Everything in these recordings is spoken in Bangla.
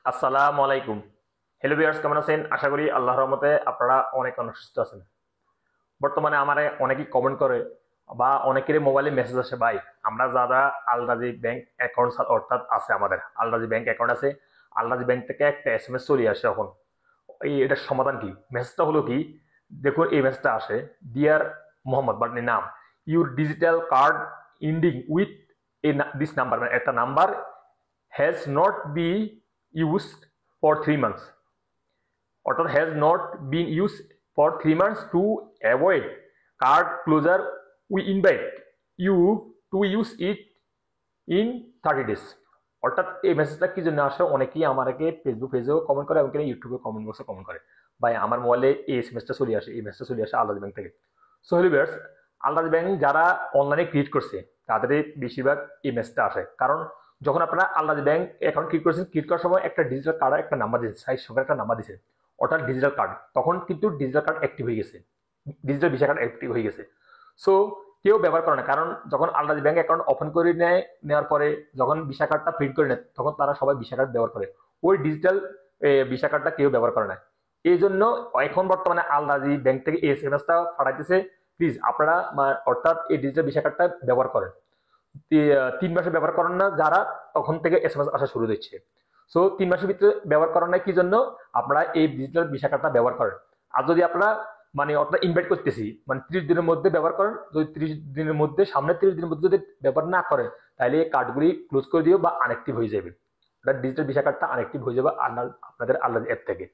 আসসালামু আলাইকুম। হ্যালো ভিউয়ার্স, কেমন আছেন? আশা করি আল্লাহর রহমতে আপনারা অনেক অনেক সুস্থ আছেন। বর্তমানে আমারে অনেকেই কমেন্ট করে বা অনেকেরই মোবাইলে মেসেজ আসে, ভাই আমরা যারা আলরাজি ব্যাংক অ্যাকাউন্ট অর্থাৎ আছে, আমাদের আলরাজি ব্যাংক অ্যাকাউন্ট আছে, আলরাজি ব্যাংক থেকে একটা এসএমএস চলে আসে। এখন এটার সমাধান কি? মেসেজটা হলো কি, দেখুন এই মেসেজটা আসে, ডিয়ার মোহাম্মদ বাটনি নাম, your digital card ending with this number, মানে একটা number has not be used for 3 months, অর্থাৎ has not been use for 3 months to avoid card closure, we invite you to use it in 30 days। অর্থাৎ এই মেসেজটা কি জন্য আসে, অনেকেই আমাকে ফেসবুক পেজেও কমেন্ট করে এবং ইউটিউবে কমেন্ট বক্সে কমেন্ট করে, ভাই আমার মোবাইলে এই এসএমএসটা চলে আসে, এই মেসেজটা চলে আসে আল্লাহ ব্যাংক থেকে। সো হ্যালো ভিউয়ার্স, আল্লাহ ব্যাংক যারা অনলাইনে ক্রিয়েট করছে তাদের বেশিরভাগ এই মেসেজটা আসে, কারণ যখন আপনারা আল্লাহ ব্যাংক অ্যাকাউন্ট ক্রিয়েট করেছেন, ক্রিয়েট করার সময় একটা ডিজিটাল কার্ড একটা নাম্বার দিয়েছে, সাইজ সঙ্গে একটা নাম্বার দিয়েছে, অর্থাৎ ডিজিটাল কার্ড, তখন কিন্তু ডিজিটাল কার্ড অ্যাক্টিভ হয়ে গেছে, ডিজিটাল ভিসা কার্ড অ্যাক্টিভ হয়ে গেছে। সো কেউ ব্যবহার করে না, কারণ যখন আলরাজি ব্যাংক অ্যাকাউন্ট ওপেন করে নেওয়ার পরে যখন ভিসা কার্ডটা প্রিন্ট করে নেয়, তখন তারা সবাই ভিসা কার্ড ব্যবহার করে, ওই ডিজিটাল ভিসা কার্ডটা কেউ ব্যবহার করে না। এই জন্য এখন বর্তমানে আলরাজি ব্যাংক থেকে এই এসএমএসটা পাঠাইতেছে, প্লিজ আপনারা অর্থাৎ এই ডিজিটাল ভিসা কার্ডটা ব্যবহার করেন। 3 মাসে ব্যবহার করেন না যারা, তখন থেকে এসএমএস আসা শুরু হচ্ছে। সো 3 মাসের ভিতরে ব্যবহার করেন না, কি জন্য? আপনারা এই ডিজিটাল ভিসা কার্ডটা ব্যবহার করেন। আর যদি আপনারা মানে অর্থাৎ ইনভাইট করতেছি, মানে 30 দিনের মধ্যে ব্যবহার করেন, যদি 30 দিনের মধ্যে, সামনের 30 দিনের মধ্যে যদি ব্যবহার না করেন, তাহলে এই কার্ডগুলি ক্লোজ করে দিও বা আনএক্টিভ হয়ে যাবে, ডিজিটাল ভিসা কার্ডটা আনএক্টিভ হয়ে যাবে আপনাদের আল্লাহ অ্যাপ থেকে।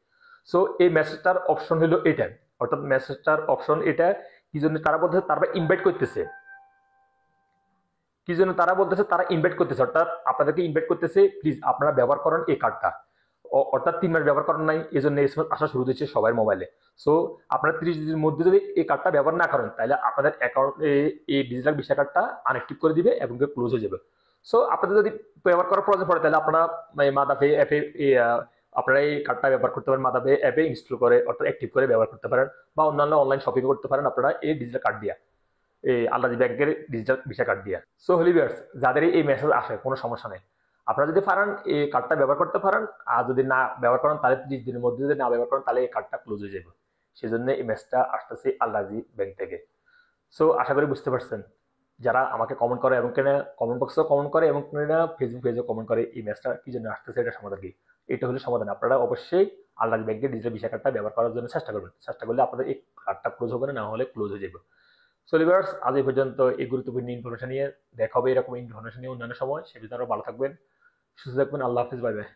সো এই মেসেজটার অপশন হলো এটা, অর্থাৎ মেসেজটার অপশন এটা। কি জন্য তারা বলতেছে, তারা ইনভাইট করতেছে, কি জন্য তারা বলতেছে, তারা ইনভাইট করতেছে, অর্থাৎ আপনাদেরকে ইনভাইট করতেছে, প্লিজ আপনারা ব্যবহার করেন এই কার্ডটা। অর্থাৎ 3 মাস ব্যবহার করেন নাই, এই জন্য এসএমএস আসা শুরু হয়েছে সবার মোবাইলে। সো আপনারা 30 দিনের মধ্যে যদি এই কার্ডটা ব্যবহার না করেন, তাহলে আপনাদের অ্যাকাউন্টে এই ডিজিটাল ভিসা কার্ডটা আনএক্টিভ করে দিবে এবং ক্লোজ হয়ে যাবে। সো আপনাদের যদি ব্যবহার করার প্রয়োজন পড়ে, তাহলে আপনারা মাদাফে অ্যাপে আপনারা এই কার্ডটা ব্যবহার করতে পারেন, মাদাফে অ্যাপে ইনস্টল করে অর্থাৎ অ্যাক্টিভ করে ব্যবহার করতে পারেন, বা অন্যান্য অনলাইন শপিং করতে পারেন আপনারা এই ডিজিটাল কার্ড দিয়ে, এই আল্লাহজি ব্যাংকের ডিজিটাল ভিসা কার্ড দিয়া। সো হলিভিয়ার্স, যাদের এই মেসেজ আসে কোনো সমস্যা নেই, আপনারা যদি পারেন এই কার্ডটা ব্যবহার করতে পারেন, আর যদি না ব্যবহার করেন তাহলে 30 দিনের মধ্যে যদি না ব্যবহার করেন, তাহলে এই কার্ডটা ক্লোজ হয়ে যাবে। সেজন্য এই মেসেজটা আসতেছে আল্লাহজি ব্যাংক থেকে। সো আশা করি বুঝতে পারছেন। যারা আমাকে কমেন্ট করে এবং কমেন্ট বক্সেও কমেন্ট করে এবং ফেসবুক পেজেও কমেন্ট করে, এই ম্যাচটা কি জন্য আসতেছে, এটা সমাধান কি? এটা হলো সমাধান। আপনারা অবশ্যই আল্লাহ ব্যাংকের ডিজিটাল ভিসা কার্ডটা ব্যবহার করার জন্য চেষ্টা করবেন, চেষ্টা করলে আপনাদের এই কার্ডটা ক্লোজ হবে না, না হলে ক্লোজ হয়ে যাবে। সো লিভার্স, আজ এই পর্যন্ত এই গুরুত্বপূর্ণ ইনফরমেশন নিয়ে। দেখা হবে এরকম ইনফরমেশন নিয়ে অন্যান্য সময়। সে জন্য আরো ভালো থাকবেন, সুস্থ থাকবেন। আল্লাহ হাফিজ, বাই বাই।